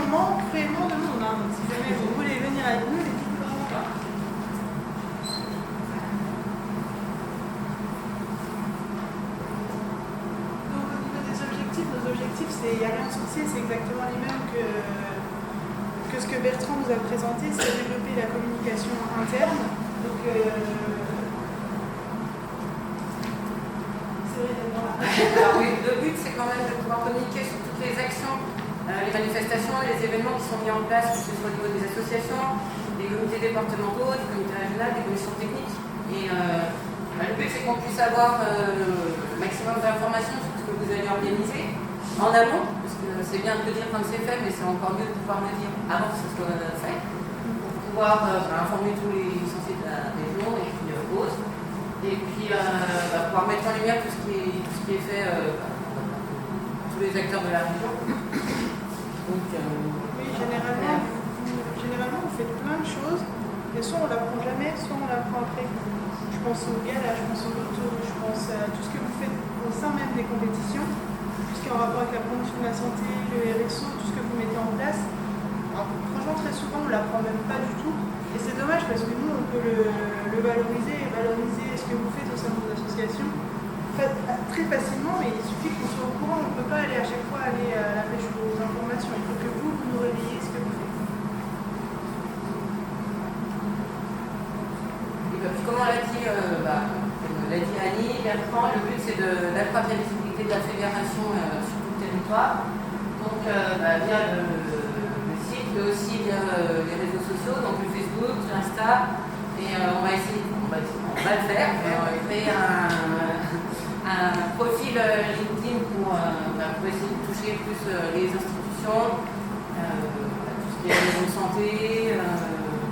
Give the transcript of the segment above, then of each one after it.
énormément de monde, hein, donc si jamais vous voulez venir avec nous, n'hésitez vraiment pas. Donc au niveau des objectifs, nos objectifs, il n'y a rien de sorcier, c'est exactement les mêmes que ce que Bertrand nous a présenté, c'est développer la communication interne. Donc alors oui, le but c'est quand même de pouvoir communiquer sur toutes les actions, les manifestations, les événements qui sont mis en place, que ce soit au niveau des associations, des comités départementaux, des comités régionaux, des commissions techniques. Et le but c'est qu'on puisse avoir le maximum d'informations sur ce que vous allez organiser en amont, parce que c'est bien de le dire quand c'est fait, mais c'est encore mieux de pouvoir le dire avant que ce soit fait, pour pouvoir informer tous les licenciés de la région et puis autres. Et puis pouvoir mettre en lumière tout ce qui est fait tous les acteurs de la région. Donc, oui, généralement, vous faites plein de choses, et soit on ne l'apprend jamais, soit on l'apprend après. Je pense au gala, je pense au loto, je pense à tout ce que vous faites au sein même des compétitions, tout ce qui est en rapport avec la promotion de la santé, le RSO, tout ce que vous mettez en place. Alors, franchement, très souvent, on ne l'apprend même pas du tout. Et c'est dommage parce que nous, on peut le valoriser et valoriser ce que vous faites au sein de vos associations très facilement, mais il suffit qu'on soit au courant. On ne peut pas aller à chaque fois aller à la pêche aux informations. Il faut que vous nous réveillez ce que vous faites. Et puis, comme on l'a dit, Annie, Bertrand, le but c'est d'accroître la visibilité de la fédération sur tout le territoire. Donc via le site, mais aussi via les réseaux sociaux, donc le Facebook, l'Insta, et on va le faire, on va créer un profil LinkedIn pour essayer de toucher plus les institutions, tout ce qui est réseau de santé.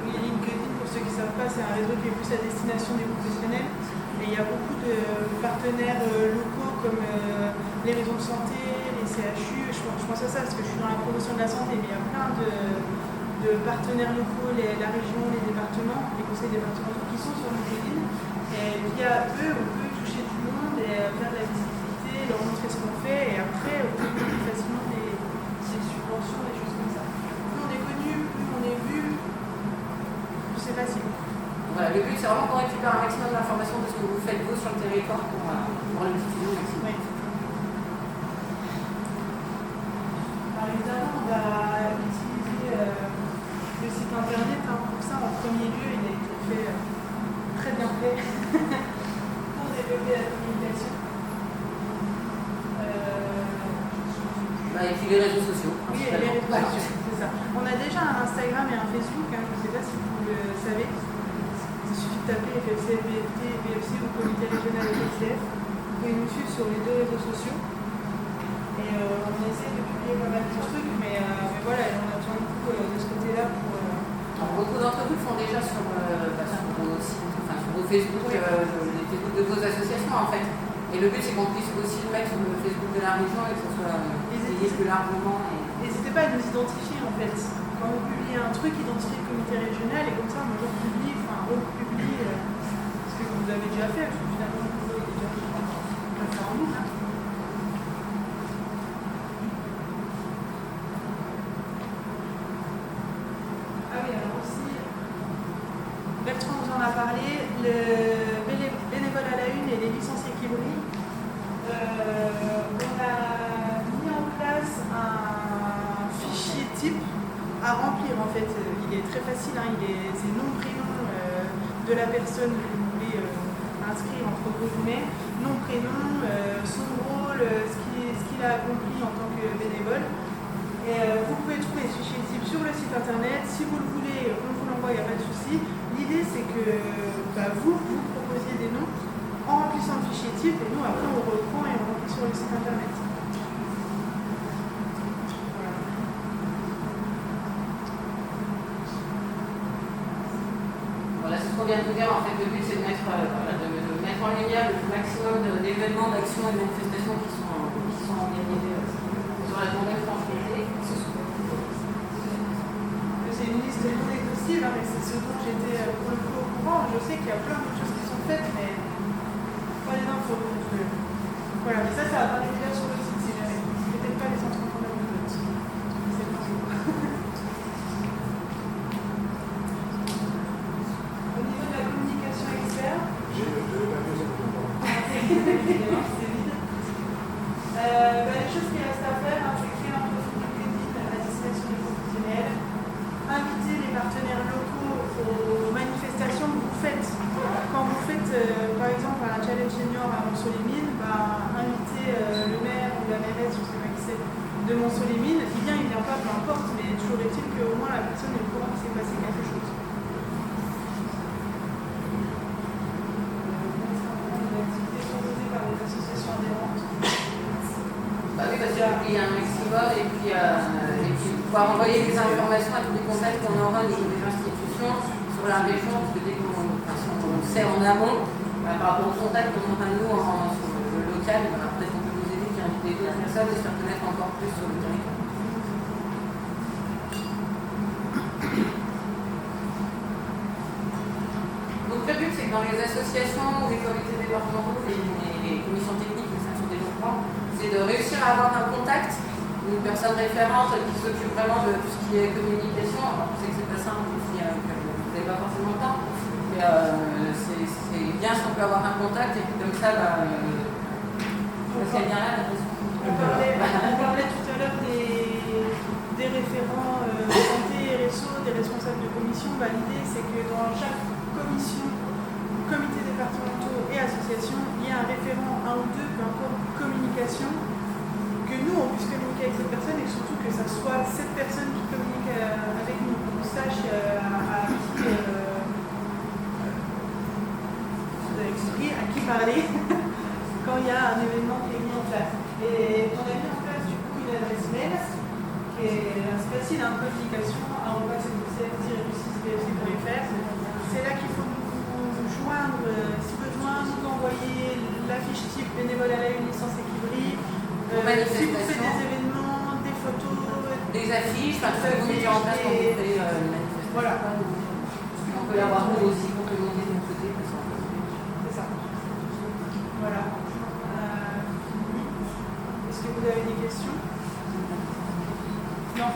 Oui, LinkedIn, pour ceux qui ne savent pas, c'est un réseau qui est plus à destination des professionnels. Et il y a beaucoup de partenaires locaux comme les réseaux de santé, les CHU, je pense à ça parce que je suis dans la promotion de la santé, mais il y a plein de partenaires locaux, la région, les départements, les conseils départementaux qui sont sur LinkedIn. Et via eux, on peut toucher tout le monde et faire de la visibilité, leur montrer ce qu'on fait, et après, on peut plus facilement des subventions, des choses comme ça. Plus on est connu, plus on est vu, plus c'est facile. Voilà, le but c'est vraiment qu'on récupère un maximum d'informations de ce que vous faites vous sur le territoire pour le diffuser au maximum. Oui. Alors évidemment, on va utiliser le site internet pour ça en premier lieu. Il a été fait très bien fait pour développer la communication. Et puis les réseaux sociaux. Oui, et les réseaux sociaux, c'est ça. On a déjà un Instagram et un Facebook, je ne sais pas si vous le savez. Il suffit de taper FFC, BFT, BFC ou Comité régional FFCF. Vous pouvez nous suivre sur les deux réseaux sociaux. Et on essaie de publier pas mal de trucs, mais voilà, on a besoin beaucoup de ce côté-là pour. Alors, beaucoup d'entre vous le font déjà sur vos sites, sur vos Facebook, oui. Les Facebook de vos associations en fait. Et le but c'est qu'on puisse aussi le mettre sur le Facebook de la région et que ce soit publié plus largement. N'hésitez pas à nous identifier en fait. Quand vous publiez un truc, identifiez le comité régional et comme ça, moi je republie, ce que vous avez déjà fait, parce que finalement le boulot est déjà fait. On va faire en nous. Ah oui, alors aussi, Bertrand nous en a parlé, le bénévole à la une et les licenciés qui brillent. On a mis en place un fichier type à remplir en fait. Il est très facile, c'est nom, prénom de la personne que vous voulez inscrire entre guillemets, nom, prénom, son rôle, ce qu'il a accompli en tant que bénévole. Et vous pouvez trouver ce fichier type sur le site internet. Si vous le voulez, on vous l'envoie, il n'y a pas de souci. L'idée c'est que vous proposiez des noms en remplissant le fichier type et nous après on reprend et on remplit sur le site internet. Voilà, c'est ce qu'on vient de vous dire. En fait, le but c'est de mettre en lumière le maximum d'événements, d'actions et de manifestations qui sont organisés sur la journée Franche-Comté. C'est une liste non exhaustive, mais c'est ce dont j'étais pour le coup au courant. Je sais qu'il y a plein d'autres choses qui sont faites, mais pas les infos. Voilà, mais ça va apparaître déjà sur le site si jamais. Peut-être pas les centres de compte. C'est pas toujours est-il qu'au moins la personne est au courant qu'il s'est passé quelque chose. L'activité proposée par les associations adhérentes. Bah oui, parce qu'il y a un maximum et puis pouvoir envoyer des informations à tous les contacts qu'on aura au niveau des institutions sur la région, parce que dès qu'on sait en amont, par rapport aux contacts qu'on aura nous sur le local, peut-être qu'on peut nous aider à inviter d'autres personnes et se faire connaître encore plus sur le territoire. Donc le but, c'est que dans les associations ou les comités départementaux et les commissions techniques de sanction des logements, c'est de réussir à avoir un contact, une personne référente qui s'occupe vraiment de tout ce qui est communication. Alors, je sais que c'est pas simple, que vous n'avez pas forcément le temps, mais c'est bien si on peut avoir un contact et puis comme ça, parce qu'elle vient là, on parlait tout à l'heure des référents santé et RSO, des responsables de commission. L'idée, c'est que dans chaque commission, comité départementaux et association, il y a un référent, un ou deux, peu importe, communication, que nous, on puisse communiquer avec cette personne et surtout que ça soit cette personne qui communique avec nous, qu'on sache à qui parler quand il y a un événement qui est mis en place. Et on a mis en place du coup une adresse mail qui est assez facile, communication, @cfc-6bfc.fr. C'est là qu'il faut nous joindre, si besoin, nous envoyer la fiche type bénévole à la une licence équilibrée. Si vous faites des événements, des photos, des affiches, tout ça, vous mettez en place quand vous faites une manifestation. Voilà. On peut l'avoir nous aussi, on peut monter de notre côté. C'est ça. Voilà. Est-ce que vous avez des questions? Non.